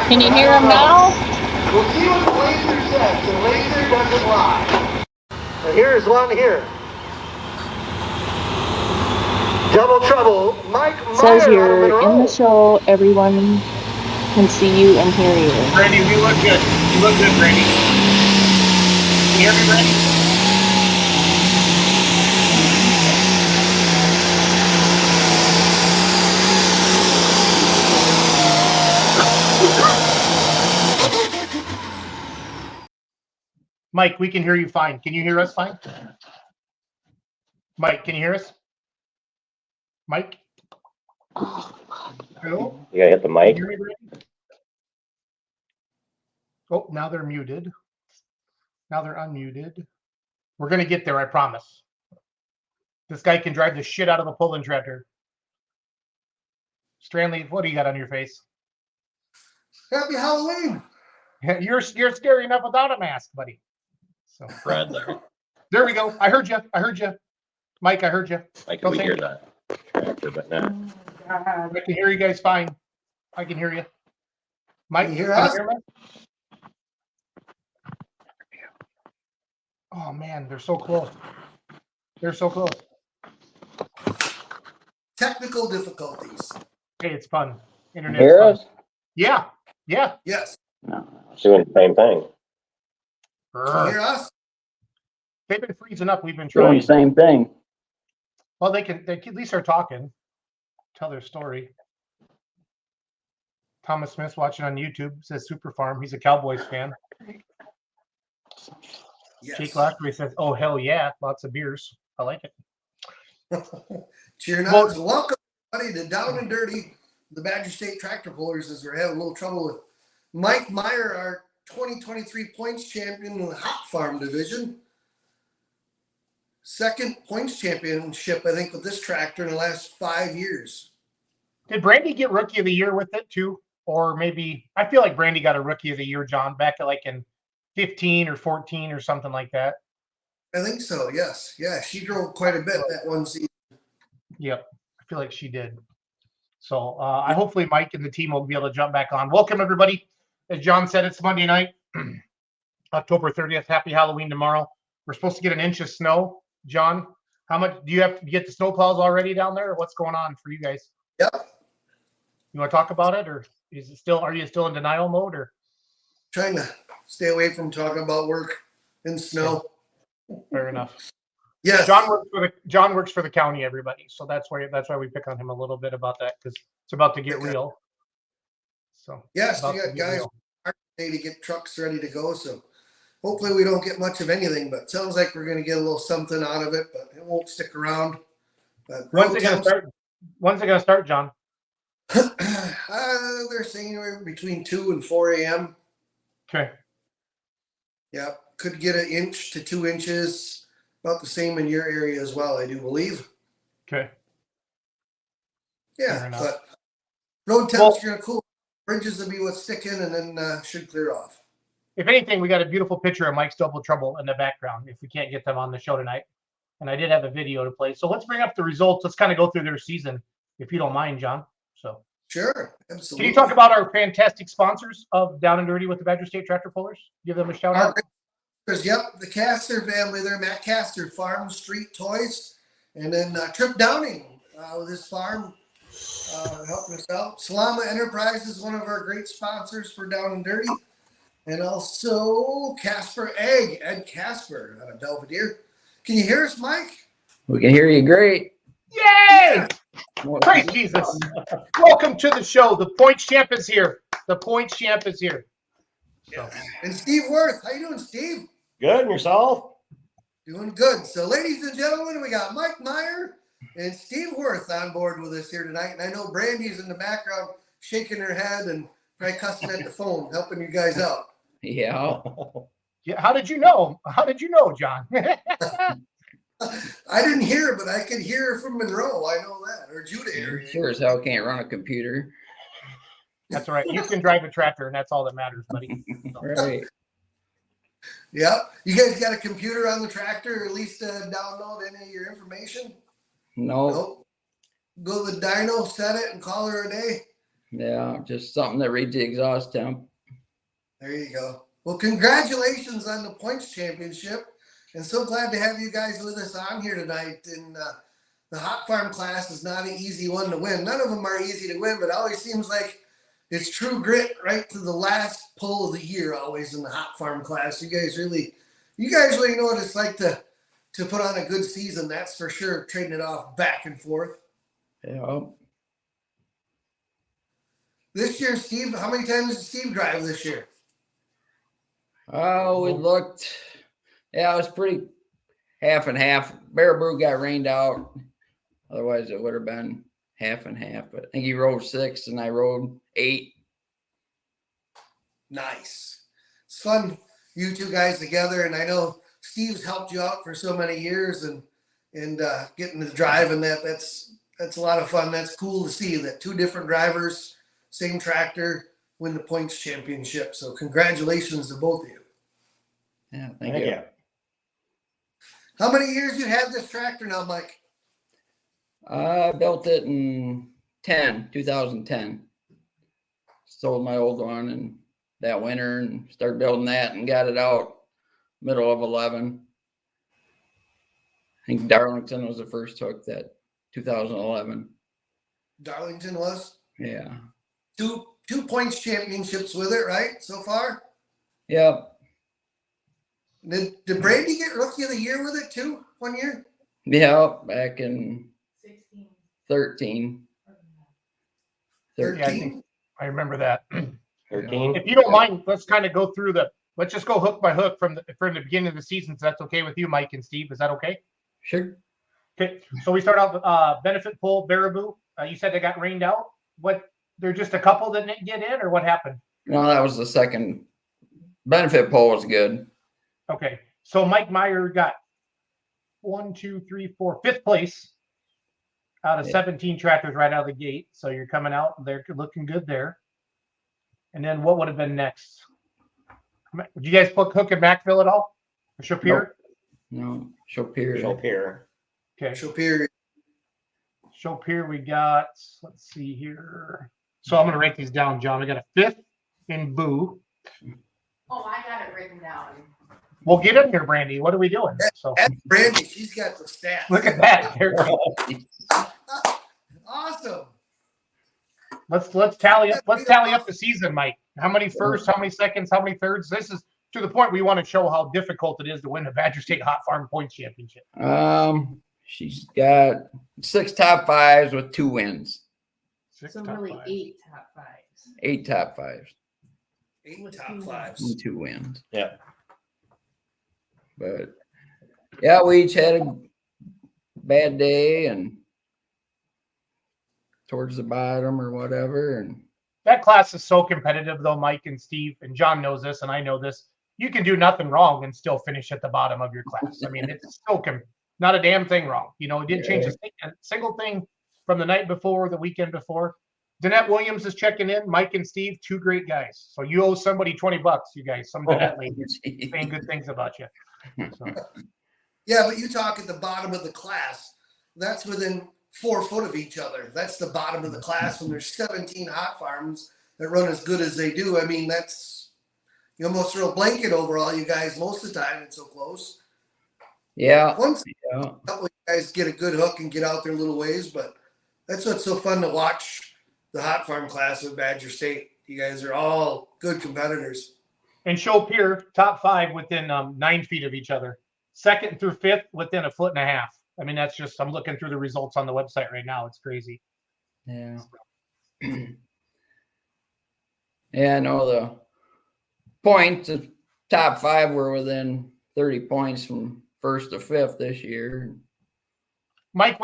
Can you hear him now? We'll see what the laser says. The laser doesn't lie. So here's one here. Double trouble. Mike Says Meier out of you're in Monroe. the show. Everyone can see you and hear you. Brandy, we look good. You look good, Brandy. Can you hear me, Brandy? Mike, we can hear you fine. Can you hear us fine? Mike, can you hear us? Mike? Hello? You gotta hit the mic. Can you hear me, Brandy? Oh, now they're muted. Now they're unmuted. We're going to get there, I promise. This guy can drive the shit out of a pulling tractor. Stanley, what do you got on your face? Happy Halloween. You're scary enough without a mask, buddy. So Brad there. there we go. I heard you. I heard you. Mike, I heard you. Mike, can we hear that tractor, but not. I can hear you guys fine. I can hear you. Mike, Can you hear us? me? Oh man, they're so close. They're so close. Technical difficulties. Hey, it's fun. Internet. Hear us? Yeah. Yeah. Yes. No. Doing the same thing. Can you hear us? They've been freezing up. We've been Doing trying. the same thing. Well, they can at least are talking, tell their story. Thomas Smith's watching on YouTube. Says Super Farm. He's a Cowboys fan. Yes. Jake Lockery says, "Oh hell yeah, lots of beers. I like it." Cheer nuts. So welcome everybody to Down and Dirty, the Badger State Tractor Pullers, as we're having a little trouble with Mike Meier, our 2023 points champion in the Hot Farm division. Second points championship, I think, with this tractor in the last 5 years. Did Brandy get Rookie of the Year with it too, or maybe I feel like Brandy got a Rookie of the Year, John, back at like in 15 or 14 or something like that. I think so. Yes. Yeah. She drove quite a bit that one season. Yep, I feel like she did. So I hopefully Mike and the team will be able to jump back on. Welcome everybody. As John said, it's Monday night, October 30th. Happy Halloween tomorrow. We're supposed to get an inch of snow. John, how much do you have to get the snow plows already down there, or what's going on for you guys? Yep. You want to talk about it, or is it still? Are you still in denial mode, or Trying to stay away from talking about work in snow. fair enough? Yes. John works for the county, everybody. So that's why we pick on him a little bit about that, because it's about to get Okay. real. So Yes, about we to got get guys real. today to get trucks ready to go. So hopefully we don't get much of anything, but it sounds like we're going to get a little something out of it, but it won't stick around. But When's it gonna start? When's it gonna start, John? They're saying anywhere between 2 and 4 a.m. Okay. Yeah, could get 1 inch to 2 inches, about the same in your area as well, I do believe. Okay. Yeah, Fair enough. but road temps are going to cool. Bridges will be what's sticking, and then should clear off. If anything, we got a beautiful picture of Mike's Double Trouble in the background. If we can't get them on the show tonight, and I did have a video to play. So let's bring up the results. Let's kind of go through their season, if you don't mind, John. So Sure, absolutely. can you talk about our fantastic sponsors of Down and Dirty with the Badger State Tractor Pullers? Give them a shout out. Yep, the Castor family there, Matt Castor, Farm Street Toys, and then Trip Downing with his farm helping us out. Salama Enterprises, one of our great sponsors for Down and Dirty, and also Casper Egg, Ed Casper out of Belvedere. Can you hear us, Mike? We can hear you great. Yay! Praise Jesus. Welcome to the show. The Points Champ is here. The Points Champ is here. So. And Steve Worth. How you doing, Steve? Good, and yourself? Doing good. So, ladies and gentlemen, we got Mike Meier and Steve Worth on board with us here tonight. And I know Brandy's in the background shaking her head and probably cussing at the phone, helping you guys out. Yeah. Yeah. How did you know? How did you know, John? I didn't hear her, but I could hear her from Monroe. I know that. Or Judah area. Sure as hell can't run a computer. That's all right. You can drive a tractor, and that's all that matters, buddy. So. Right. Yeah. You guys got a computer on the tractor, or at least download any of your information? No. Nope. Go to the dyno, set it, and call her a day. Yeah, just something that reads the exhaust temp. There you go. Well, congratulations on the points championship. And so glad to have you guys with us on here tonight. And the hot farm class is not an easy one to win. None of them are easy to win, but it always seems like it's true grit right to the last pull of the year, always in the hot farm class. You guys really know what it's like to put on a good season. That's for sure. Trading it off back and forth. Yeah. This year, Steve, how many times did Steve drive this year? Oh, we looked. Yeah, it was pretty half and half. Baraboo got rained out. Otherwise, it would have been half and half. But I think he rode 6 and I rode 8. Nice. It's fun, you two guys together. And I know Steve's helped you out for so many years and getting to drive and that's a lot of fun. That's cool to see that 2 different drivers, same tractor, win the points championship. So congratulations to both of you. Yeah, thank you. How many years you had this tractor now, Mike? I built it in 2010. Sold my old one and that winter and started building that and got it out middle of 11. I think Darlington was the first hook that 2011. Darlington was? Yeah. Two points championships with it, right? So far? Yep. Did Brady get rookie of the year with it too? 1 year? Yeah, back in 13. 13? I remember that. 13. If you don't mind, let's kind of go through let's just go hook by hook from the beginning of the season. So that's okay with you, Mike and Steve. Is that okay? Sure. Okay. So we start out with benefit pool, Baraboo. You said they got rained out. There just a couple that didn't get in, or what happened? No, that was the second. Benefit pole was good. Okay. So Mike Meier got 5th place out of 17 tractors right out of the gate. So you're coming out, they're looking good there. And then what would have been next? Did you guys put Cook and Macville at all? Or Shapir? No, Shapir. Okay. Shapir, we got, let's see here. So I'm going to write these down, John. We got a 5th in Boo. Oh, I got it written down. Well, get in here, Brandy. What are we doing? So That's Brandy. She's got the stats. look at that. Awesome. Let's tally up the season, Mike. How many firsts, how many seconds, how many thirds? This is to the point we want to show how difficult it is to win the Badger State Hot Farm Points Championship. She's got 6 top 5s with 2 wins. 6 So top really 5s. 8 top 5s. 8 top 5s 8 top 5s. and 2 wins. Yeah. But yeah, we each had a bad day and towards the bottom or whatever. And That class is so competitive, though, Mike and Steve, and John knows this, and I know this. You can do nothing wrong and still finish at the bottom of your class. I mean, it's still not a damn thing wrong. You know, it didn't change a single thing from the night before, the weekend before. Danette Williams is checking in. Mike and Steve, 2 great guys. So you owe somebody $20, you guys. Some Danette lady saying good things about you. So. Yeah, but you talk at the bottom of the class. That's within 4 foot of each other. That's the bottom of the class when there's 17 hot farms that run as good as they do. I mean, you almost throw a blanket over all you guys most of the time. It's so close. yeah, Once a couple of you guys get a good hook and get out there a little ways, but that's what's so fun to watch the hot farm class of Badger State. You guys are all good competitors. And Shapir, top 5 within 9 feet of each other. 2nd through 5th within 1.5 foot. I mean, that's just, I'm looking through the results on the website right now. It's crazy. yeah. Yeah, no, the points, the top 5 were within 30 points from 1st to 5th this year. Mike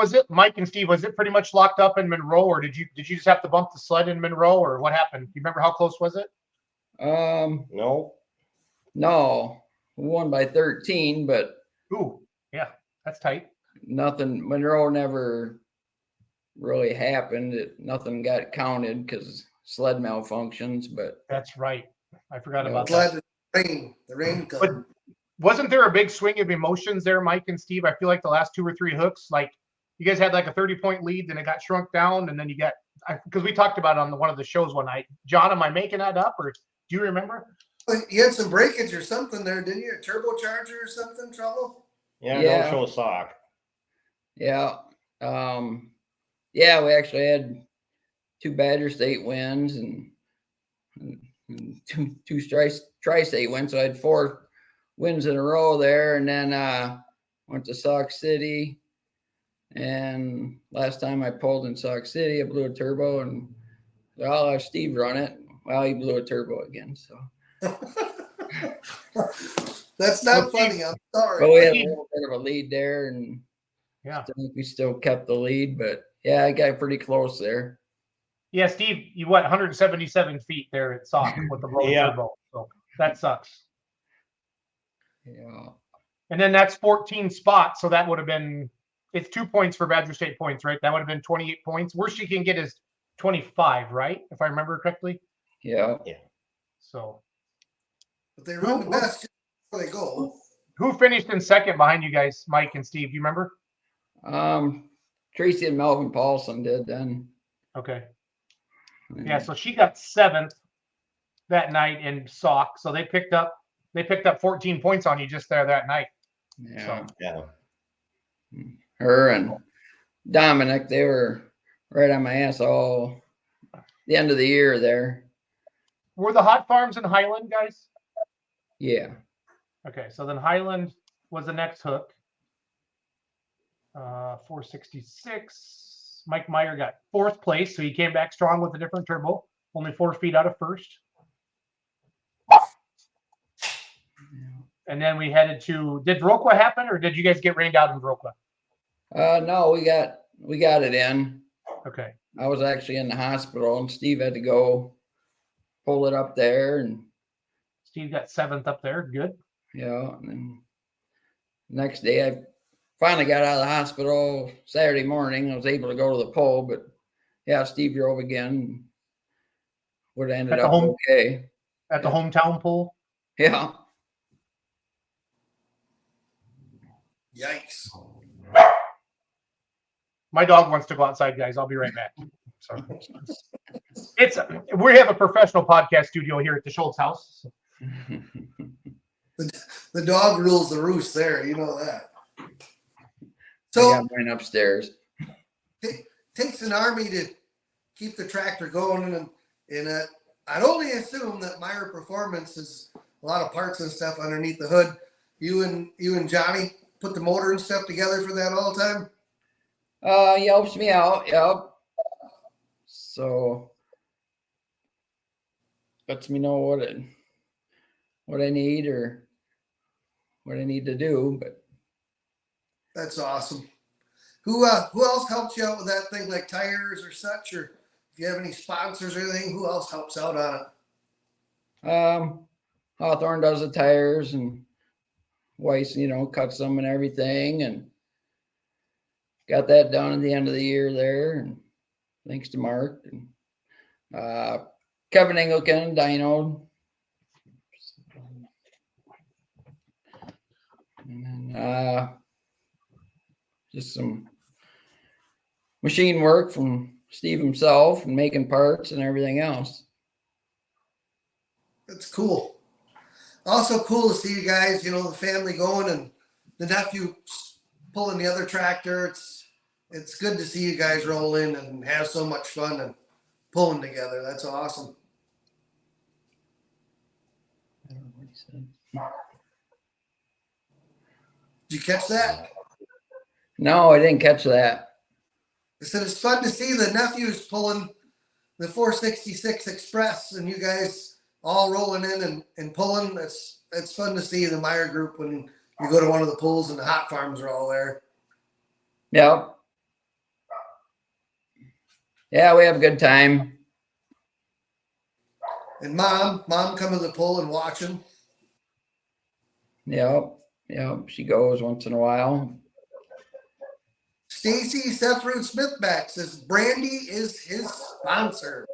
and Steve, was it pretty much locked up in Monroe, or did you just have to bump the sled in Monroe, or what happened? You remember how close was it? No. We won by 13, but Ooh, yeah, that's tight. nothing. Monroe never really happened. Nothing got counted because sled malfunctions. But That's right. I forgot about Glad that. the rain But come. wasn't there a big swing of emotions there, Mike and Steve? I feel like the last 2 or 3 hooks, like you guys had like a 30-point lead, then it got shrunk down, and then you got because we talked about it on one of the shows one night. John, am I making that up, or do you remember? You had some breakage or something there, didn't you? A turbocharger or something, trouble? Yeah, Yeah. don't show sock. Yeah. Yeah, we actually had 2 Badger State wins and two tri-state wins. So I had 4 wins in a row there, and then went to Sauk City. And last time I pulled in Sauk City, I blew a turbo, and I'll have Steve run it. Well, he blew a turbo again. So That's not funny. I'm sorry. but we had a little bit of a lead there, and Yeah. I think we still kept the lead. But yeah, I got pretty close there. Yeah, Steve, you went 177 feet there at Sauk with the blown Yeah. turbo. So that sucks. Yeah. And then that's 14 spots. So that would have been, it's 2 points for Badger State points, right? That would have been 28 points. Worst you can get is 25, right? If I remember correctly. Yeah. So But they run the best before they go. who finished in second behind you guys, Mike and Steve? Do you remember? Tracy and Melvin Paulson did then. Okay. Yeah, so she got 7th that night in Sauk. So they picked up 14 points on you just there that night. Yeah. So Yeah. Her and Dominic, they were right on my ass all the end of the year there. were the hot farms in Highland, guys? Yeah. Okay, so then Highland was the next hook. 466. Mike Meier got 4th place, so he came back strong with a different turbo, only 4 feet out of first. And then we headed to, did Viroqua happen, or did you guys get rained out in Viroqua? No, we got it in. Okay. I was actually in the hospital, and Steve had to go pull it up there, and Steve got 7th up there. Good. yeah. And then next day, I finally got out of the hospital Saturday morning. I was able to go to the pull, but yeah, Steve drove again. Would have ended At the up home- okay. At the hometown pool. Yeah. Yikes. My dog wants to go outside, guys. I'll be right back. Sorry. We have a professional podcast studio here at the Schultz house. The dog rules the roost there. You know that. I So got mine upstairs. takes an army to keep the tractor going, and I'd only assume that Meier Performance is a lot of parts and stuff underneath the hood. You and Johnny put the motor and stuff together for that all the time. He helps me out. Yep. So lets me know what I need or what I need to do. But That's awesome. Who else helps you out with that thing, like tires or such, or if you have any sponsors or anything, who else helps out on it? Hawthorne does the tires, and Weiss, cuts them and everything, and got that done at the end of the year there. And thanks to Mark and Kevin Engelken, Dyno. And then just some machine work from Steve himself and making parts and everything else. That's cool. Also cool to see you guys, the family going and the nephew pulling the other tractor. It's good to see you guys roll in and have so much fun and pulling together. That's awesome. I don't know what he said. Did you catch that? No, I didn't catch that. I said it's fun to see the nephews pulling the 466 Express and you guys all rolling in and pulling. It's fun to see the Meier group when you go to one of the pools and the hot farms are all there. Yeah. Yeah, we have a good time. And mom coming to the pool and watching. Yep. She goes once in a while. Stacy Seffrood Smithback says Brandy is his sponsor.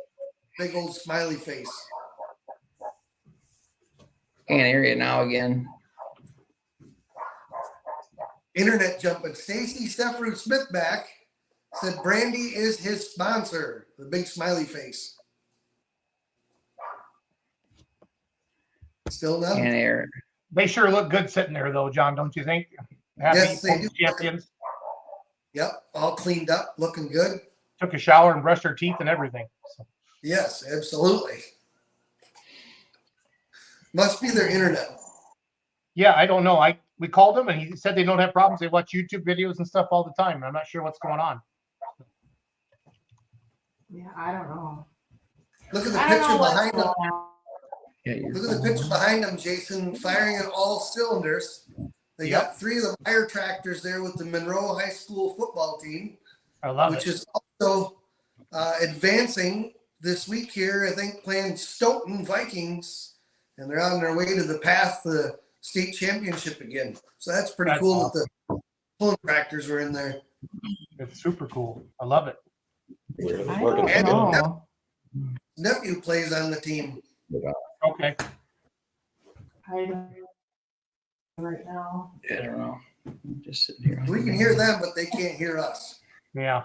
Big old smiley face. Can't hear you now again. Internet jumping. Stacy Seffrood Smithback said Brandy is his sponsor. the big smiley face. Still none? Can't hear. They sure look good sitting there, though, John. Don't you think? Happy Yes, they do. champions. Yep, all cleaned up, looking good. Took a shower and brushed their teeth and everything. So. Yes, absolutely. Must be their internet. Yeah, I don't know. We called him and he said they don't have problems. They watch YouTube videos and stuff all the time. I'm not sure what's going on. Yeah, I don't know. Look at the I don't picture know what's behind going them. on. Yeah, you're Look at the picture behind them, Jason, firing at all cylinders. They Yep. got 3 of the Meier tractors there with the Monroe High School football team, I love which it. is also advancing this week here. I think playing Stoughton Vikings, and they're on their way to the path to the state championship again. So that's pretty That's cool awesome. that the pulling tractors were in there. It's super cool. I love it. We're I working don't together. know. Nephew plays on the team. Okay. I don't right now. I don't know. I'm just sitting here. We can hear them, but they can't hear us. Yeah.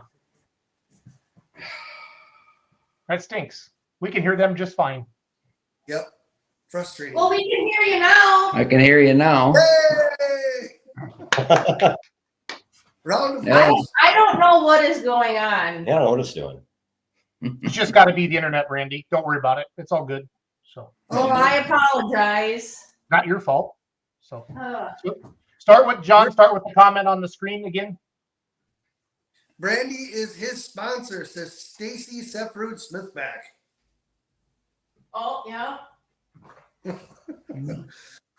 That stinks. We can hear them just fine. Yep. Frustrating. Well, we can hear you now. I can hear you now. Hey! Round of Yeah. applause. I don't know what is going on. Yeah, I don't know what it's doing. It's just got to be the internet, Randy. Don't worry about it. It's all good. So, Oh, I apologize. not your fault. So, Ugh. start with John. Start with the comment on the screen again. Brandy is his sponsor, says Stacy Sefrud Smithback. Oh, yeah.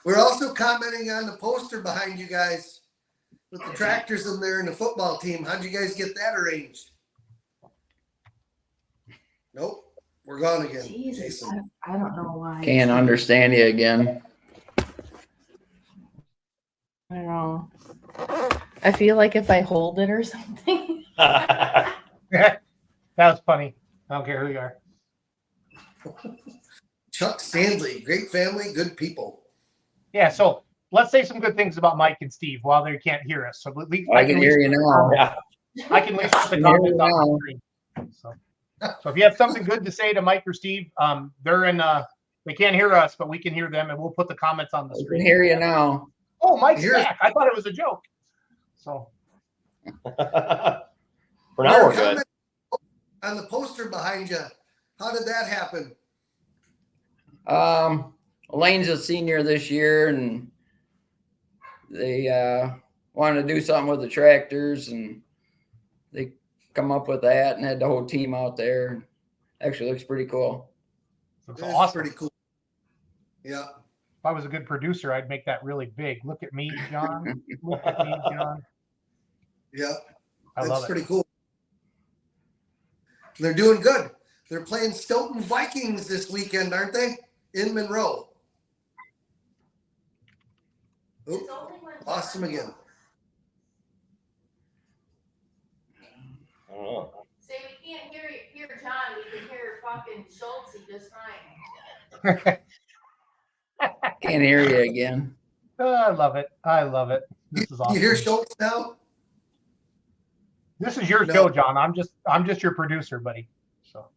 We're also commenting on the poster behind you guys with the tractors in there and the football team. How'd you guys get that arranged? Nope. We're gone again, Jesus, Jason. I don't know why. Can't understand you again. I don't know. I feel like if I hold it or something. That was funny. I don't care who you are. Chuck Stanley, great family, good people. Yeah. So let's say some good things about Mike and Steve while they can't hear us. So at least I can hear you now. Yeah. I can at least put the I can hear comments you on the now. screen. So if you have something good to say to Mike or Steve, they're in. They can't hear us, but we can hear them, and we'll put the comments on the I can screen. hear you now. Oh, Mike's Here's- back. I thought it was a joke. So For now, Your we're good. comment on the poster behind you. How did that happen? Elaine's a senior this year, and they wanted to do something with the tractors, and they come up with that and had the whole team out there. Actually, looks pretty cool. it's That's awesome. pretty cool. Yeah. If I was a good producer, I'd make that really big. Look at me, John. Look at me, John. Yeah. I That's love it. pretty cool. They're doing good. They're playing Stoughton Vikings this weekend, aren't they? In Monroe. Oop, lost them again. I don't know. Say we can't hear John. We can hear fucking Schultz just fine. Can't hear you again. Oh, I love it. I love it. This is awesome. You hear Schultz now? This is your No. show, John. I'm just your producer, buddy. So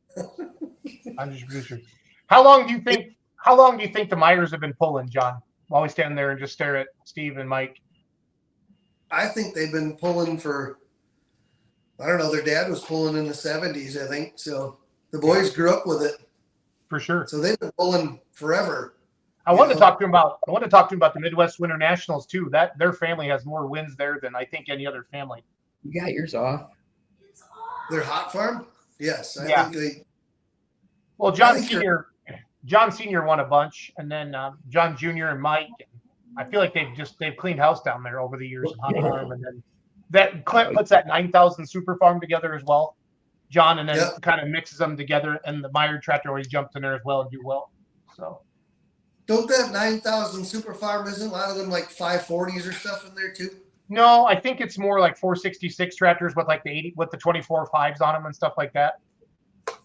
I'm just your producer. How long do you think the Meyers have been pulling, John? While we stand there and just stare at Steve and Mike. I think they've been pulling for, I don't know, their dad was pulling in the 70s, I think. So the boys grew up with it. For sure. So they've been pulling forever. I wanted to talk to him about the Midwest Winter Nationals too. That their family has more wins there than I think any other family. You got yours off. It's off. Their hot farm? Yes. I Yeah. think they, Well, I John think Senior won a bunch, and then John Junior and Mike. I feel like they've cleaned house down there over the years in Hot Farm, and then that Clint puts that 9,000 super farm together as well. John, and then Yep. kind of mixes them together, and the Meier tractor always jumps in there as well and do well. So don't that 9,000 super farm, isn't a lot of them like 540s or stuff in there too? no, I think it's more like 466 tractors with like the 24 fives on them and stuff like that.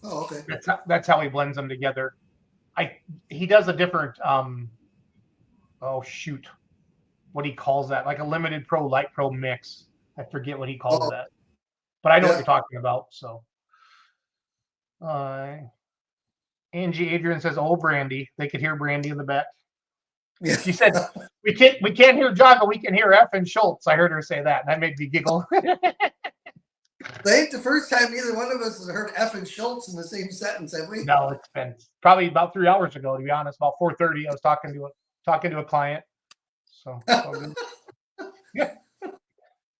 Oh, okay. That's how he blends them together. He does a different what he calls that, like a limited pro light pro mix. I forget what he calls Oh. that, but I know what Yeah. you're talking about. So Angie Adrian says, "Oh, Brandy." They could hear Brandy in the back. Yeah. She said, "We can't hear John, but we can hear F and Schultz." I heard her say that. That made me giggle. They ain't the first time either one of us has heard F and Schultz in the same sentence, have we? No, it's been probably about 3 hours ago, to be honest. About 4:30, I was talking to a client. So it's all good. Yeah.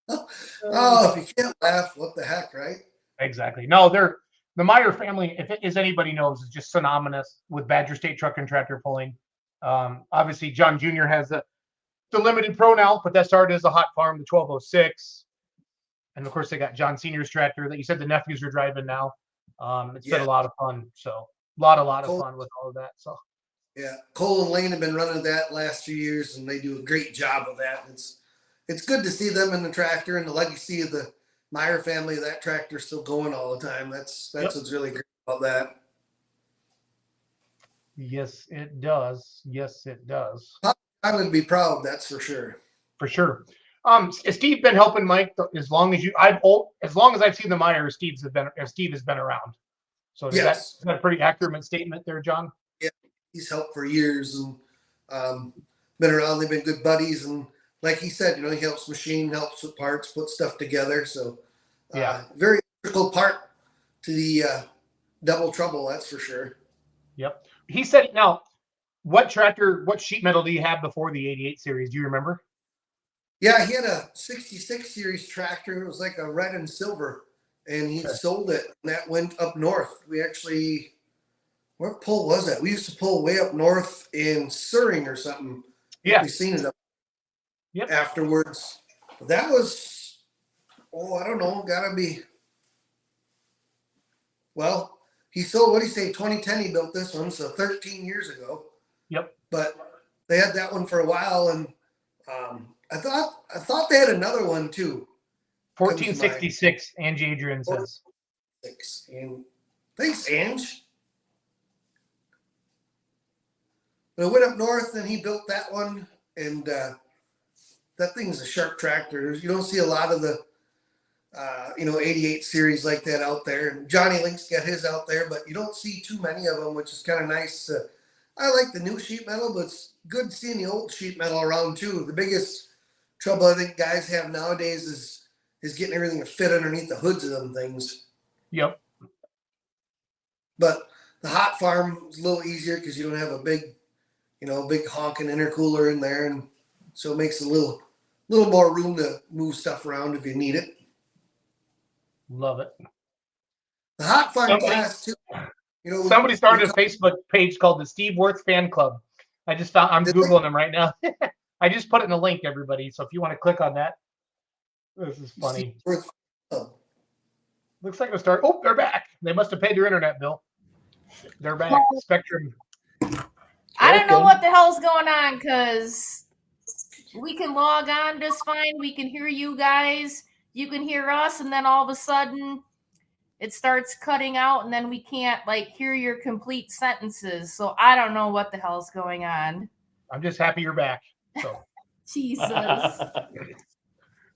Oh, if you can't laugh, what the heck, right? Exactly. No, they're the Meier family, if it, as anybody knows, is just synonymous with Badger State Truck and Tractor Pulling. Obviously, John Jr. has the limited pro now, but that started as a hot farm, the 1206. And of course, they got John Sr.'s tractor that you said the nephews are driving now. It's been a lot of fun. So a lot of fun with all of that. So yeah, Cole and Lane have been running that last few years, and they do a great job of that. It's good to see them in the tractor and the legacy of the Meier family. That tractor still going all the time. That's what's really great about that. yes, it does. Yes, it does. I would be proud. That's for sure. For sure. Steve been helping Mike as long as I've seen the Meier, Steve has been around. So is that a pretty accurate statement there, John? Yeah, he's helped for years and been around. They've been good buddies, and like he said, he helps machine, helps with parts, put stuff together. So very critical part to the double trouble. That's for sure. Yep. He said, now, what sheet metal do you have before the 88 series? Do you remember? Yeah, he had a 66 series tractor. It was like a red and silver, and he sold it. And that went up north. We actually, what pull was that? We used to pull way up north in Suring or something. Yeah. We've seen it up afterwards. That was, I don't know, gotta be. Well, he sold, what did he say, 2010 he built this one, so 13 years ago. Yep. But they had that one for a while, and I thought they had another one too. 1466, Angie Adrian says. And thanks, Ange. But I went up north and he built that one, and that thing's a sharp tractor. You don't see a lot of the 88 series like that out there. And Johnny Link's got his out there, but you don't see too many of them, which is kind of nice. I like the new sheet metal, but it's good seeing the old sheet metal around too. The biggest trouble I think guys have nowadays is getting everything to fit underneath the hoods of them things. Yep. But the hot farm is a little easier because you don't have a big honking intercooler in there, and so it makes a little more room to move stuff around if you need it. Love it. The hot farm class too. Somebody started a Facebook page called the Steve Worth Fan Club. I'm Googling them right now. I just put it in the link, everybody. So if you want to click on that, this is funny. Looks like it'll start. Oh, they're back. They must have paid their internet bill. They're back. Spectrum. I don't know what the hell's going on, because we can log on just fine. We can hear you guys. You can hear us, and then all of a sudden it starts cutting out, and then we can't hear your complete sentences. So I don't know what the hell's going on. I'm just happy you're back. So Jesus.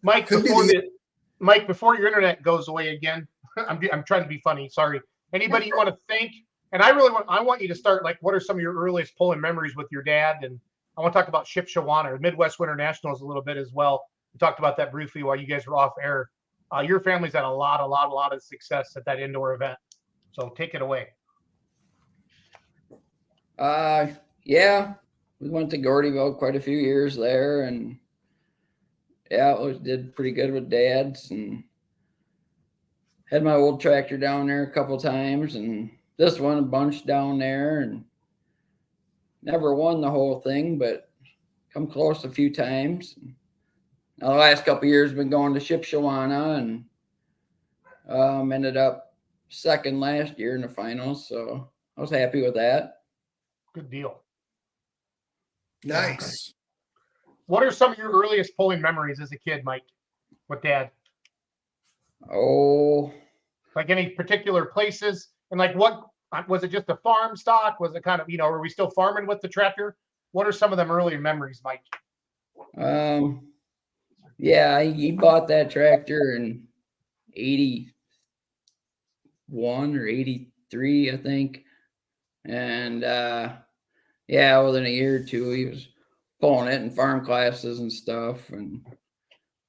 Mike, before your internet goes away again, I'm trying to be funny. Sorry. Anybody you want to thank? And I want you to start, what are some of your earliest pulling memories with your dad? And I want to talk about Shipshewana or Midwest Winter Nationals a little bit as well. We talked about that briefly while you guys were off air. Your family's had a lot of success at that indoor event. So take it away. Yeah, we went to Gordyville quite a few years there, and did pretty good with dads, and had my old tractor down there a couple times, and this one a bunch down there, and never won the whole thing, but come close a few times. Now, the last couple of years been going to Shipshewana, and ended up second last year in the finals, so I was happy with that. Good deal. Nice. What are some of your earliest pulling memories as a kid, Mike, with Dad? Oh, Any particular places? And what was it? Just a farm stock? Was it kind of, were we still farming with the tractor? What are some of them early memories, Mike? Yeah, he bought that tractor in 81 or 80. 83, I think. And yeah, within a year or two, he was pulling it in farm classes and stuff. And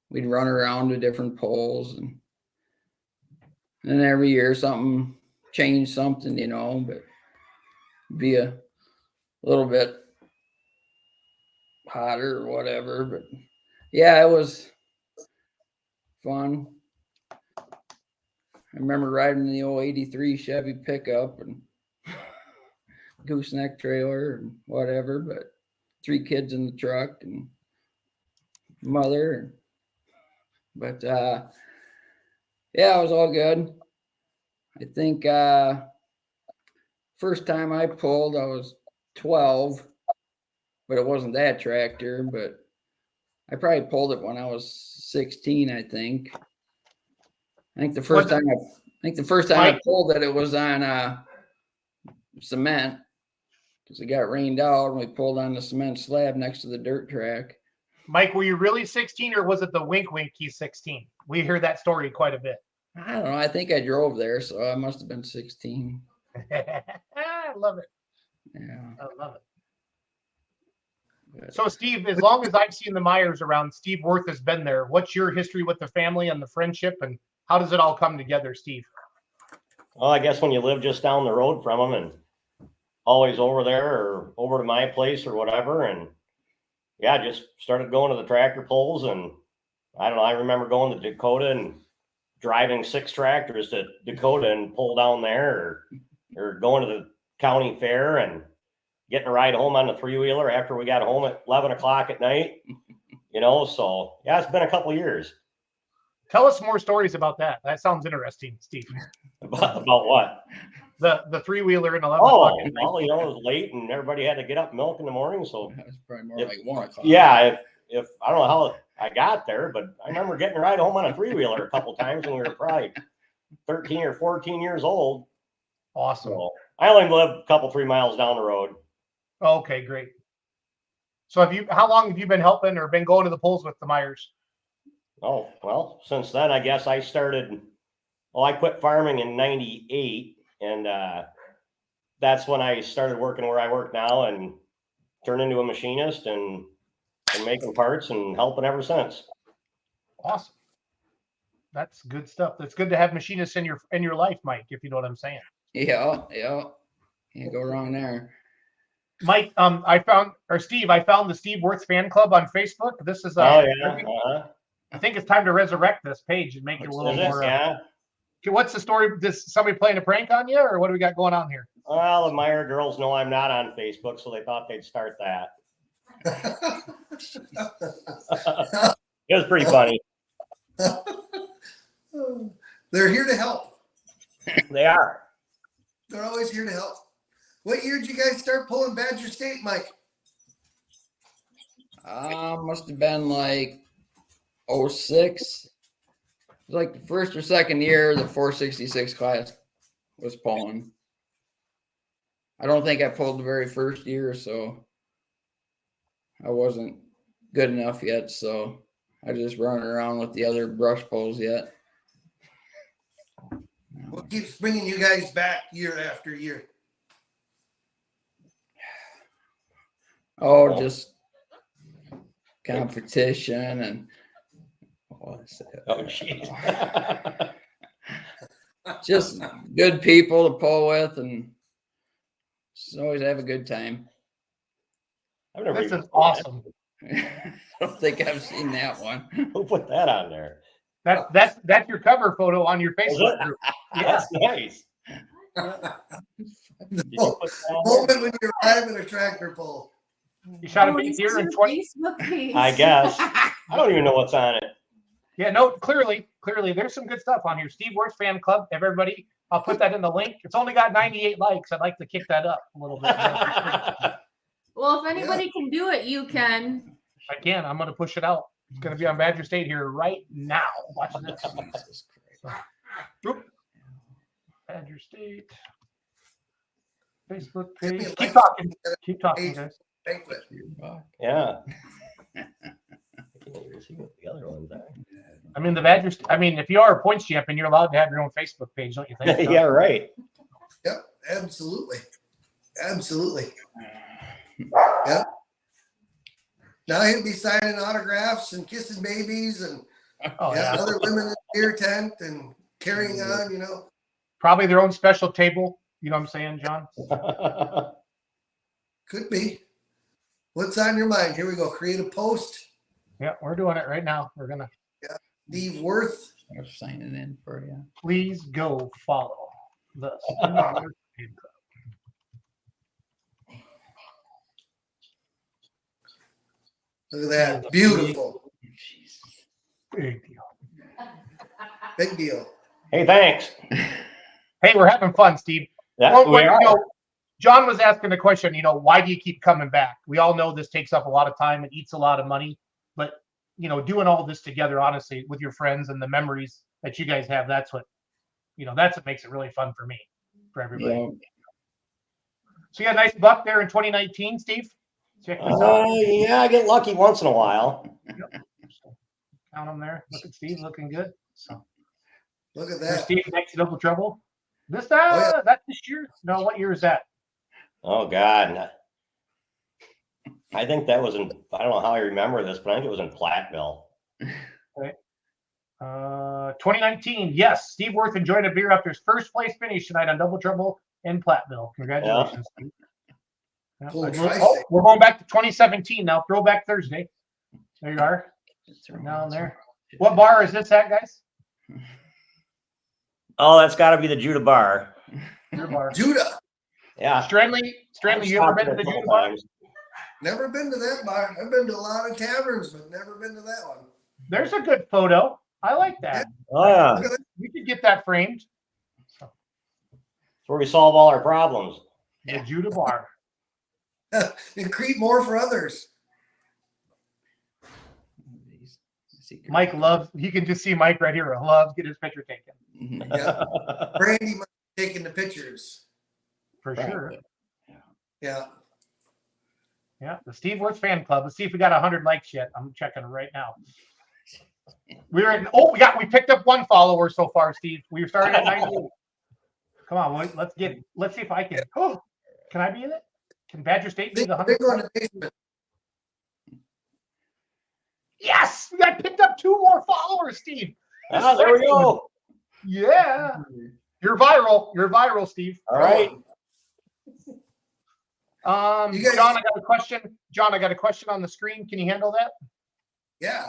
we'd run around to different polls. And then every year something changed something, you know, but be a little bit hotter or whatever. But yeah, it was fun. I remember riding the old 83 Chevy pickup and gooseneck trailer and whatever, but 3 kids in the truck and mother. But yeah, it was all good. I think first time I pulled, I was 12, but it wasn't that tractor, but I probably pulled it when I was 16, I think. I think the first time I pulled it was on cement, because it got rained out and we pulled on the cement slab next to the dirt track. Mike, were you really 16 or was it the wink he's 16? We hear that story quite a bit. I don't know. I think I drove there, so I must have been 16. I love it. Yeah. I love it. But, So, Steve, as long as I've seen the Meyers around, Steve Worth has been there. What's your history with the family and the friendship, and how does it all come together, Steve? Well, I guess when you live just down the road from them and always over there or over to my place or whatever. And yeah, just started going to the tractor pulls. And I don't know, I remember going to Dakota and driving 6 tractors to Dakota and pull down there, or going to the county fair and getting a ride home on the 3-wheeler after we got home at 11 o'clock at night, you know. So yeah, it's been a couple years. Tell us more stories about that. That sounds interesting, Steve. About what? The 3-wheeler and 11 o'clock. Well, you know, it was late and everybody had to get up milk in the morning. So it was probably more like 1 o'clock. yeah, if I don't know how I got there, but I remember getting a ride home on a 3-wheeler a couple times when we were probably 13 or 14 years old. Awesome. So I only live a couple, 3 miles down the road. Okay, great. So how long have you been helping or been going to the polls with the Meyers? Oh, well, since then, I guess I quit farming in 98, and that's when I started working where I work now and turned into a machinist and making parts and helping ever since. Awesome. That's good stuff. That's good to have machinists in your life, Mike, if you know what I'm saying. Yeah. Can't go wrong there. Mike, Steve, I found the Steve Worth fan club on Facebook. This is Oh yeah. I think it's time to resurrect this page and make it a little more. Yeah. What's the story? Is somebody playing a prank on you, or what do we got going on here? Well, the Meier girls know I'm not on Facebook, so they thought they'd start that. It was pretty funny. They're here to help. They are. They're always here to help. What year did you guys start pulling Badger State, Mike? Must have been like 06. It was like the first or second year the 466 class was pulling. I don't think I pulled the very first year, so I wasn't good enough yet. So I just running around with the other brush pulls yet. What keeps bringing you guys back year after year? Oh, just competition and jeez. just good people to pull with and just always have a good time. This is awesome. I don't think I've seen that one. Who put that on there? That's your cover photo on your Facebook group. That's nice. Moment when you arrive at a tractor pull. You shot a big deer in 20. I guess. I don't even know what's on it. Yeah, no, clearly, there's some good stuff on here. Steve Worth fan club, everybody. I'll put that in the link. It's only got 98 likes. I'd like to kick that up a little bit. Well, if anybody can do it, you can. Again, I'm going to push it out. It's going to be on Badger State here right now. Watch this. Oop. Badger State Facebook page. Keep talking, guys. Yeah. See what the other ones are. I mean, the Badgers. I mean, if you are a points champion, you're allowed to have your own Facebook page, don't you think? Yeah, right. Yep, absolutely. Absolutely. Yep. Now he'll be signing autographs and kissing babies and Oh, yeah. other women in the beer tent and carrying on, you know. Probably their own special table. You know what I'm saying, John? Could be. What's on your mind? Here we go. Create a post. Yeah, we're doing it right now. We're gonna Steve Worth. I'm signing in for you. please go follow the Steve Worth Fan Club. Look at that. Beautiful. Big deal. Big deal. Hey, thanks. Hey, we're having fun, Steve. Yeah, Well, we are. you know, John was asking the question, you know, why do you keep coming back? We all know this takes up a lot of time. It eats a lot of money. But, you know, doing all this together, honestly, with your friends and the memories that you guys have, that's what makes it really fun for me, for everybody. Yeah. So you had a nice buck there in 2019, Steve? Check this out. Yeah, I get lucky once in a while. Count them there. Look at Steve looking good. So Look at there's that. Steve next to Double Trouble. This yeah. That's this year? No, what year is that? Oh God. I think that was in, I don't know how I remember this, but I think it was in Platteville. Okay. 2019. Yes, Steve Worth enjoyed a beer after his first place finish tonight on Double Trouble in Platteville. Congratulations, Steve. Yeah, we're going back to 2017 now. Throwback Thursday. There you are. Down there. What bar is this at, guys? Oh, that's got to be the Judah Bar. Your bar. Judah. Yeah. Strandley, you ever been to the Judah Bar? Never been to that bar. I've been to a lot of taverns, but never been to that one. There's a good photo. I like that. Oh yeah. We could get that framed. That's where we solve all our problems. The Judah Bar. And create more for others. Mike loves, you can just see Mike right here. Loves get his picture taken. Yeah. Brandy might be taking the pictures. For sure. Yeah. Yeah. The Steve Worth Fan Club. Let's see if we got 100 likes yet. I'm checking right now. We picked up one follower so far, Steve. We started at 98. Come on, let's see if I can. Oh, can I be in it? Can Badger State be the 100? Yes, I picked up 2 more followers, Steve. Ah, there we go. Yeah, you're viral. You're viral, Steve. All right. John, I got a question. John, I got a question on the screen. Can you handle that? Yeah.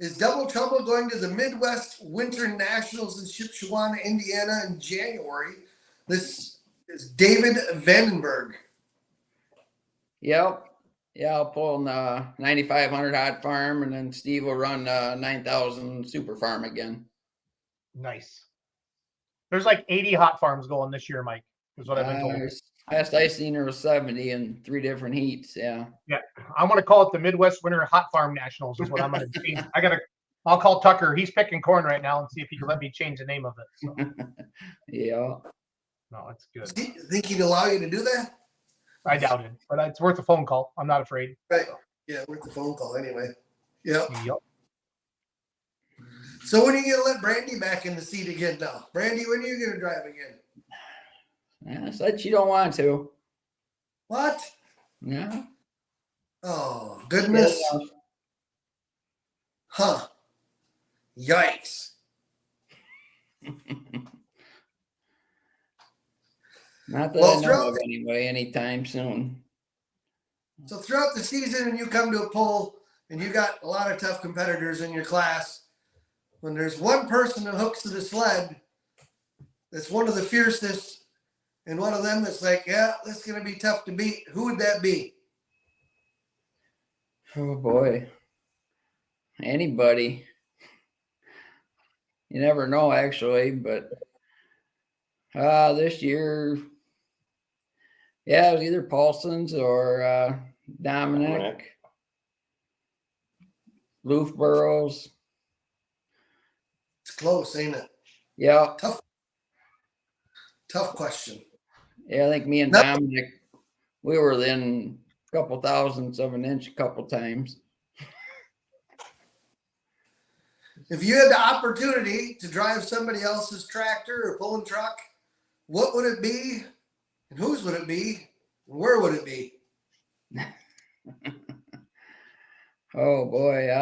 Is Double Trouble going to the Midwest Winter Nationals in Shipshewana, Indiana in January? This is David Vandenberg. Yep. Yeah, I'll pull in 9,500 hot farm, and then Steve will run 9,000 super farm again. Nice. There's like 80 hot farms going this year, Mike, is what I've been told. Last I seen there was 70 in 3 different heats. Yeah. Yeah. I'm going to call it the Midwest Winter Hot Farm Nationals is what I'm going to do. I'll call Tucker. He's picking corn right now and see if he can let me change the name of it. So. Yeah. No, it's good. Think he'd allow you to do that? I doubt it, but it's worth a phone call. I'm not afraid. Right. Yeah, worth the phone call anyway. Yep. Yep. So when are you going to let Brandy back in the seat again now? Brandy, when are you going to drive again? Yeah, said she don't want to. What? Yeah. Oh, goodness. Yeah. Huh. Yikes. Not that I know of anyway, anytime soon. So throughout the season, and you come to a poll, and you got a lot of tough competitors in your class, when there's one person that hooks to the sled that's one of the fiercest, and one of them that's like, yeah, that's going to be tough to beat, who would that be? Oh, boy. Anybody. You never know, actually, but this year, yeah, it was either Paulson's or Dominic. Loofboroughs. It's close, ain't it? Yeah. Tough question. Yeah, I think me and Dominic, we were within a couple thousandths of an inch a couple times. If you had the opportunity to drive somebody else's tractor or pulling truck what would it be, and whose would it be, and where would it be? Oh boy.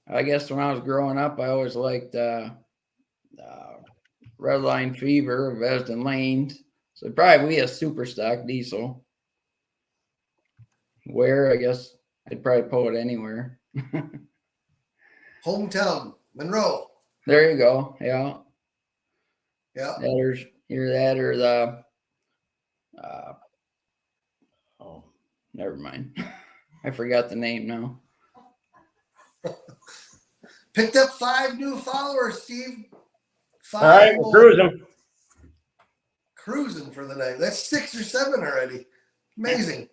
I guess when I was growing up, I always liked Redline Fever of Esden Lanes. So probably be a super stock diesel. Where, I guess I'd probably pull it anywhere. Hometown, Monroe. There you go. Yeah. Yeah. Either that or the oh, never mind. I forgot the name now. Picked up 5 new followers, Steve. 5 All right, we're more. Cruising for the night. That's 6 or 7 already. Amazing.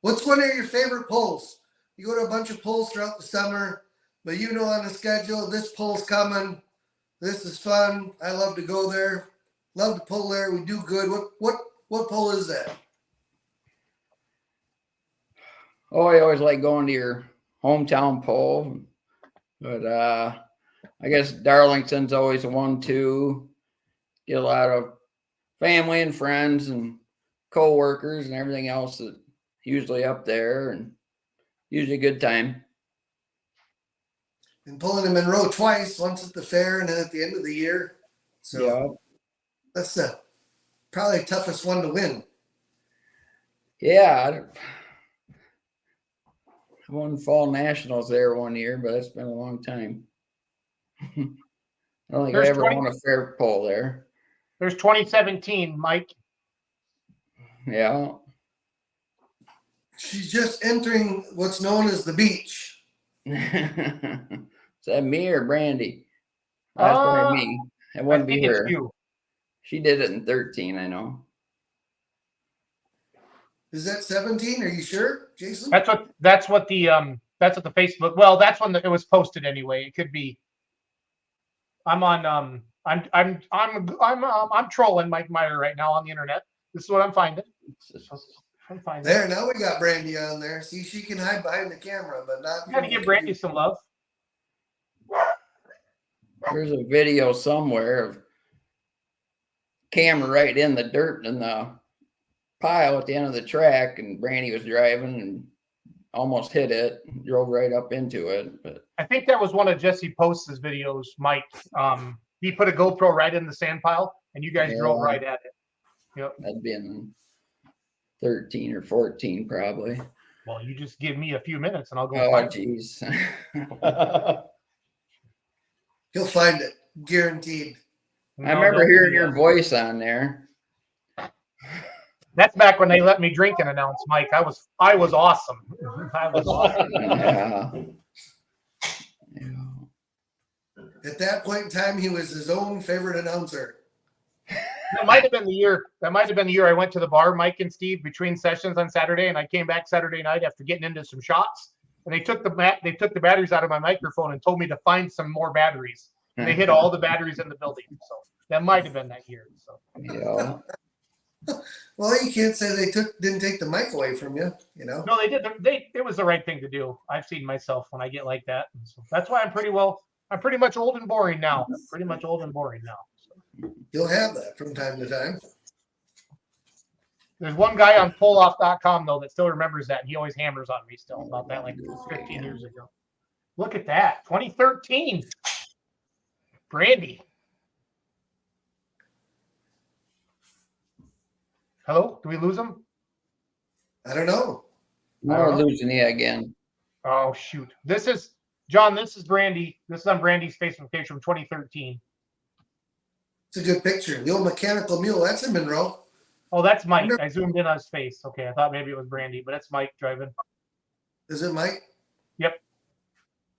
What's one of your favorite polls? You go to a bunch of polls throughout the summer, but you know on the schedule, this poll's coming. This is fun. I love to go there. Love to pull there. We do good. What poll is that? Oh, I always like going to your hometown poll, but I guess Darlington's always a 1-2. Get a lot of family and friends and co-workers and everything else that usually up there, and usually a good time. Been pulling in Monroe twice, once at the fair and then at the end of the year. So Yeah. that's probably the toughest one to win. Yeah. I won fall nationals there one year, but it's been a long time. I don't think I ever won a fair poll there. There's 2017, Mike. Yeah. She's just entering what's known as the beach. Is that me or Brandy? That's probably me. It wouldn't be her. You. She did it in 13, I know. Is that 17? Are you sure, Jason? That's what the Facebook. Well, that's when it was posted anyway. It could be. I'm on I'm trolling Mike Meier right now on the internet. This is what I'm finding. There, now we got Brandy on there. See, she can hide behind the camera, but not. Got to give Brandy some love. There's a video somewhere of camera right in the dirt in the pile at the end of the track, and Brandy was driving and almost hit it, drove right up into it. But I think that was one of Jesse Post's videos, Mike. He put a GoPro right in the sand pile, and you guys drove right at it. Yep. That'd been 13 or 14, probably. Well, you just give me a few minutes, and I'll go. Oh, jeez. He'll find it, guaranteed. I remember hearing your voice on there. That's back when they let me drink and announce, Mike. I was awesome. I was awesome. Yeah. At that point in time, he was his own favorite announcer. That might have been the year. I went to the bar, Mike and Steve, between sessions on Saturday, and I came back Saturday night after getting into some shots. And they took the batteries out of my microphone and told me to find some more batteries. And they hit all the batteries in the building. So that might have been that year. So Yeah. Well, you can't say they didn't take the mic away from you, you know. No, they did. It was the right thing to do. I've seen myself when I get like that. So that's why I'm pretty much old and boring now. So. You'll have that from time to time. There's one guy on pulloff.com though that still remembers that, and he always hammers on me still about that, like 15 years ago. Look at that, 2013. Brandy. Hello? Do we lose him? I don't know. We're losing you again. Oh shoot! This is John. This is Brandy. This is on Brandy's Facebook page from 2013. It's a good picture. The old mechanical mule. That's in Monroe. Oh, that's Mike. I zoomed in on his face. Okay, I thought maybe it was Brandy, but it's Mike driving. Is it Mike? Yep.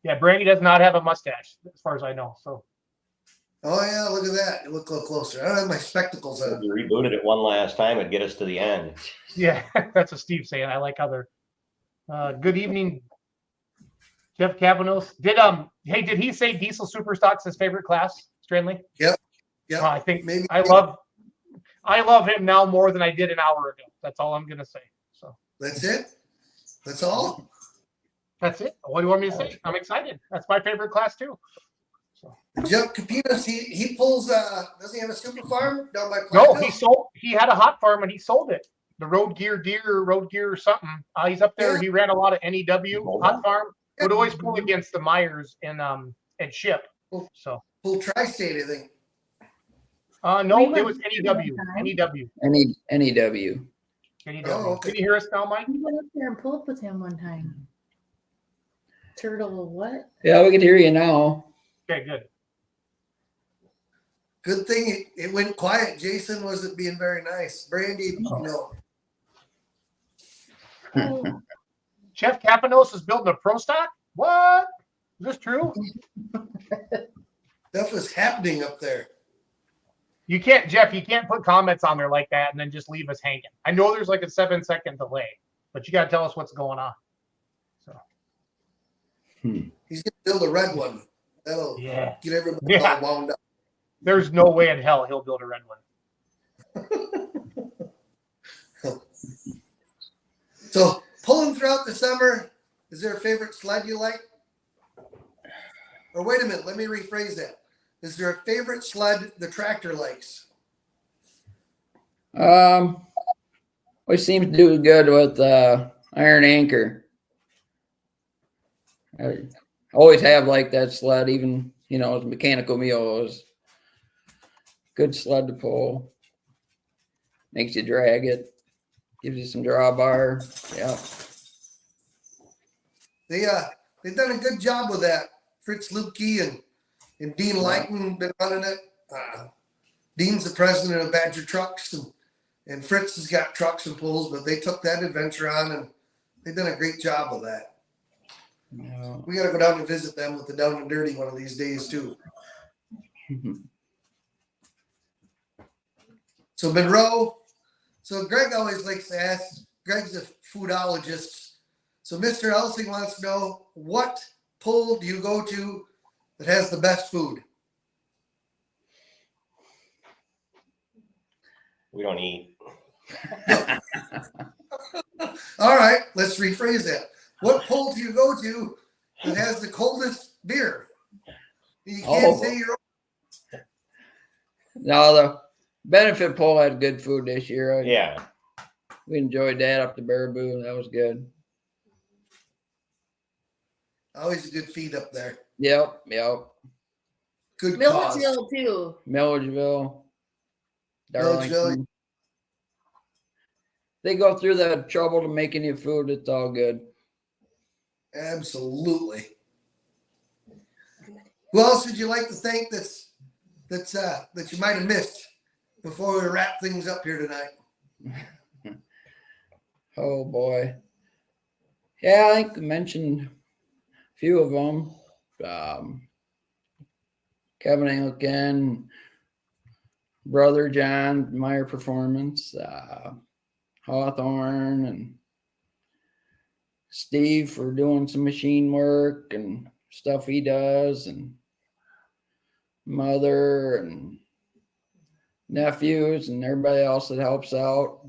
Yeah, Brandy does not have a mustache, as far as I know. So. Oh yeah, look at that. You look a little closer. I don't have my spectacles on. If you rebooted it one last time, it'd get us to the end. Yeah, that's what Steve's saying. I like other. Good evening, Jeff Cavanos. Did he say Diesel Superstock's his favorite class, Stranley? Yep. Yeah. I think maybe. I love him now more than I did an hour ago. That's all I'm gonna say. So That's it. That's all. that's it. What do you want me to say? I'm excited. That's my favorite class too. So Jeff Capinas, he pulls. Doesn't he have a super farm down by no, Platteville? he had a hot farm and he sold it. The road gear or something. He's up there. Yeah. He ran a lot of NEW hot farm. Would always pull against the Meyers and Ship. So Pull tri-state, I think. no, it was NEW. NEW. NEW. Oh, okay. Can you hear us now, Mike? We went up there and pulled with him one time. Turtle, what? Yeah, we can hear you now. Okay, good. Good thing it went quiet. Jason wasn't being very nice. Brandy, no. Jeff Capanos is building a pro stock? What? Is this true? Stuff is happening up there. You can't, Jeff, you can't put comments on there like that and then just leave us hanging. I know there's like a 7-second delay, but you got to tell us what's going on. So He's going to build a red one. That'll get everybody all wound up. There's no way in hell he'll build a red one. So pulling throughout the summer, is there a favorite sled you like? Or wait a minute, let me rephrase that. Is there a favorite sled the tractor likes? We seem to do good with iron anchor. I always have liked that sled, even as mechanical mule. It was good sled to pull. Makes you drag it. Gives you some drawbar. Yeah. They've done a good job with that. Fritz Lupke and Dean Lighton been running it. Dean's the president of Badger Trucks, and Fritz has got trucks and pulls, but they took that adventure on, and they've done a great job with that. Yeah. We got to go down and visit them with the Down and Dirty one of these days too. So Monroe. So Greg always likes to ask. Greg's a foodologist. So Mr. Elsing wants to know, what pull do you go to that has the best food? We don't eat. All right, let's rephrase that. What pull do you go to that has the coldest beer? You can't say your own. No, the benefit poll had good food this year. Yeah. We enjoyed that up to Baraboo. That was good. Always a good feed up there. Yep. Good cause. Milledgeville too. Milledgeville. Milledgeville. Darlington. They go through the trouble to making you food. It's all good. Absolutely. Who else would you like to thank that you might have missed before we wrap things up here tonight? Oh boy. Yeah, I think I mentioned a few of them. Kevin Anglican, brother John, Meier Performance, Hawthorne, and Steve for doing some machine work and stuff he does, and mother and nephews and everybody else that helps out.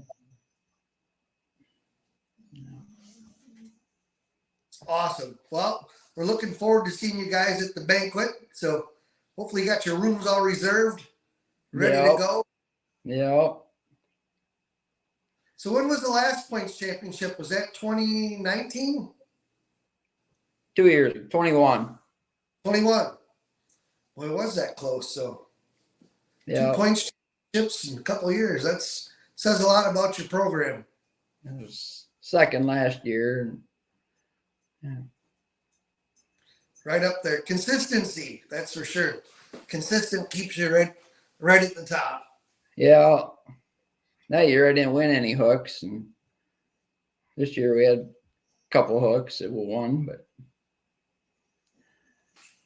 Awesome. Well, we're looking forward to seeing you guys at the banquet. So hopefully you got your rooms all reserved, ready to go. Yeah. So when was the last points championship? Was that 2019? 2 years, 21. 21. Boy, was that close. So 2 points championships in a couple of years. That's says a lot about your program. It was second last year. Yeah. Right up there. Consistency, that's for sure. Consistent keeps you right at the top. Yeah. That year I didn't win any hooks, and this year we had a couple hooks that we won, but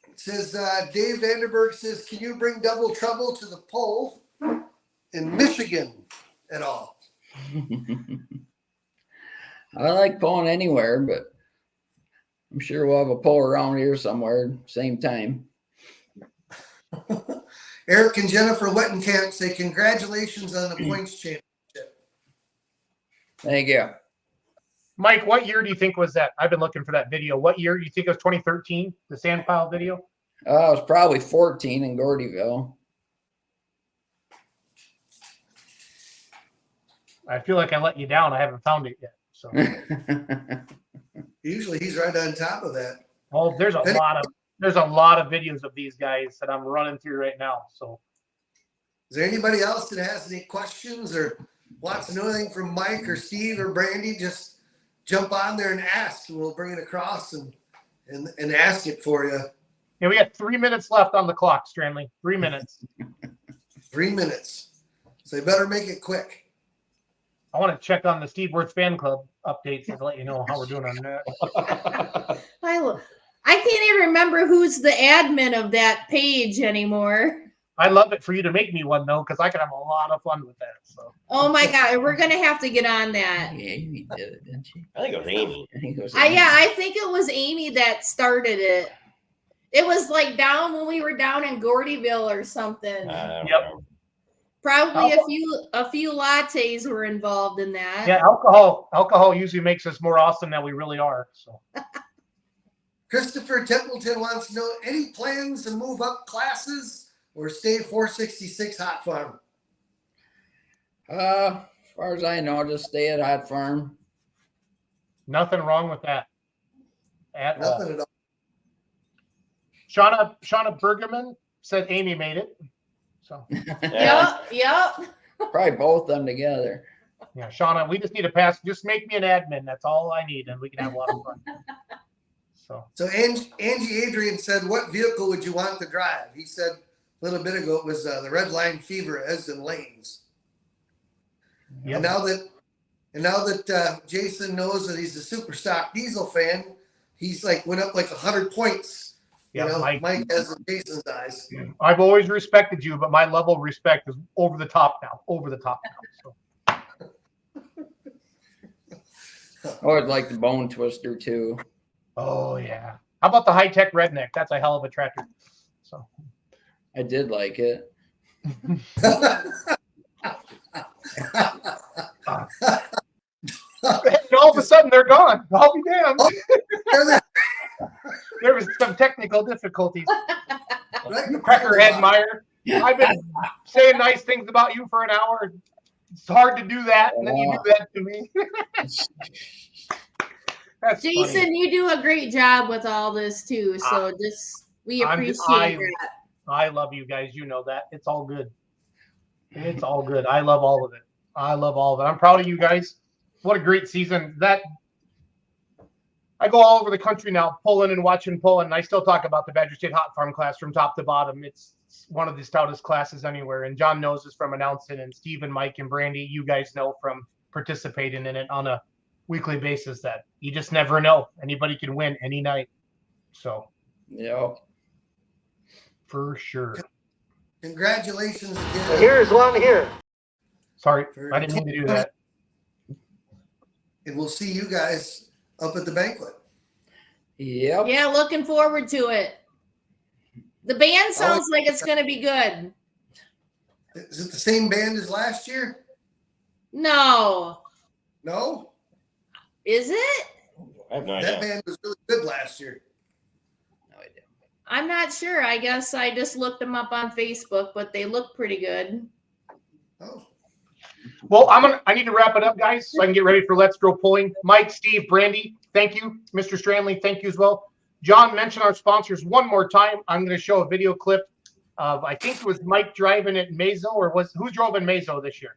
it says Dave Vanderberg says, can you bring Double Trouble to the pole in Michigan at all? I like pulling anywhere, but I'm sure we'll have a pull around here somewhere same time. Eric and Jennifer Wettenkamp say congratulations on the points championship. Thank you. Mike, what year do you think was that? I've been looking for that video. What year do you think it was? 2013, the sand pile video? I was probably 14 in Gordyville. I feel like I let you down. I haven't found it yet. So, Usually he's right on top of that. oh, there's a lot of videos of these guys that I'm running through right now. So, Is there anybody else that has any questions or wants to know anything from Mike or Steve or Brandy? Just jump on there and ask, and we'll bring it across and ask it for you. yeah, we got 3 minutes left on the clock, Stranley. 3 minutes. 3 minutes. So you better make it quick. I want to check on the Steve Worth fan club updates and let you know how we're doing on that. I can't even remember who's the admin of that page anymore. I love it for you to make me one though, because I can have a lot of fun with that. So. Oh my God, we're gonna have to get on that. Yeah, Amy did it, didn't she? I think it was Amy. I think it was Yeah, I think it was Amy that started it. It was like down when we were down in Gordyville or something. Yep. Probably a few lattes were involved in that. Yeah, alcohol usually makes us more awesome than we really are. So. Christopher Templeton wants to know any plans to move up classes or stay 466 Hot Farm? As far as I know, just stay at Hot Farm. Nothing wrong with that. At all. Nothing at all. Shauna Bergerman said Amy made it. So Yep. Probably both of them together. yeah, Shauna, we just need to pass. Just make me an admin. That's all I need, and we can have a lot of fun. So Angie Adrian said, what vehicle would you want to drive? He said a little bit ago it was the Red Line Fever at Esden Lanes. Yep. And now that Jason knows that he's a super stock diesel fan, he's went up 100 points. Yeah, Mike has in Jason's eyes. I've always respected you, but my level of respect is over the top now. So. I always like the bone twister too. Oh yeah. How about the high-tech redneck? That's a hell of a tractor. So I did like it. And all of a sudden they're gone. I'll be damned. There was some technical difficulties. Crackerhead Meier. I've been saying nice things about you for an hour. It's hard to do that, and then you do that to me. That's Jason, funny. you do a great job with all this too. So we appreciate that. I love you guys. You know that. It's all good. It's all good. I love all of it. I'm proud of you guys. What a great season. I go all over the country now, pulling, and I still talk about the Badger State Hot Farm class from top to bottom. It's one of the stoutest classes anywhere, and John knows this from announcing, and Steve and Mike and Brandy, you guys know from participating in it on a weekly basis that you just never know. Anybody can win any night. So, yeah, for sure. Congratulations again. Here's one here. Sorry, I didn't mean to do that. And we'll see you guys up at the banquet. Yep. Yeah, looking forward to it. The band sounds like it's going to be good. Is it the same band as last year? No. No? Is it? I have no That idea. band was really good last year. No idea. I'm not sure. I guess I just looked them up on Facebook, but they look pretty good. Oh. Well, I need to wrap it up, guys, so I can get ready for Let's Grow Pulling. Mike, Steve, Brandy, thank you. Mr. Stranley, thank you as well. John, mention our sponsors one more time. I'm going to show a video clip of, I think it was Mike driving at Mazo, or who drove in Mazo this year?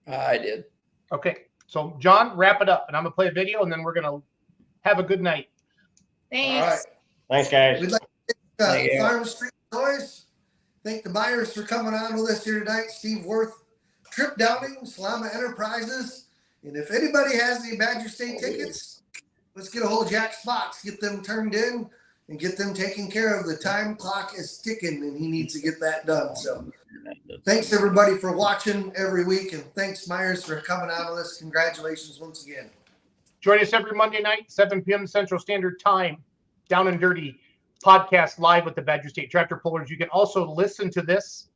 I did. Okay, so John, wrap it up, and I'm going to play a video, and then we're going to have a good night. Thanks. All right. Thanks, guys. We'd like to thank Farm Street Toys. Thank the Meiers for coming on with us here tonight. Steve Worth, Trip Downing, Salama Enterprises. And if anybody has any Badger State tickets, let's get a hold of Jack Spots, get them turned in, and get them taken care of. The time clock is ticking, and he needs to get that done. So thanks, everybody, for watching every week. And thanks, Meiers, for coming on with us. Congratulations once again. Join us every Monday night, 7 p.m. Central Standard Time, Down and Dirty podcast live with the Badger State Tractor Pullers. You can also listen to this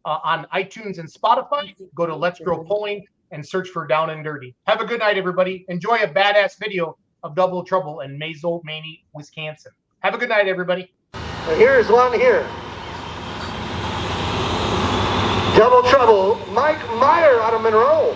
on iTunes and Spotify. Go to Let's Grow Pulling and search for Down and Dirty. Have a good night, everybody. Enjoy a badass video of Double Trouble in Mazo, Maney, Wisconsin. Have a good night, everybody. Here's one here. Double trouble. Mike Meier out of Monroe.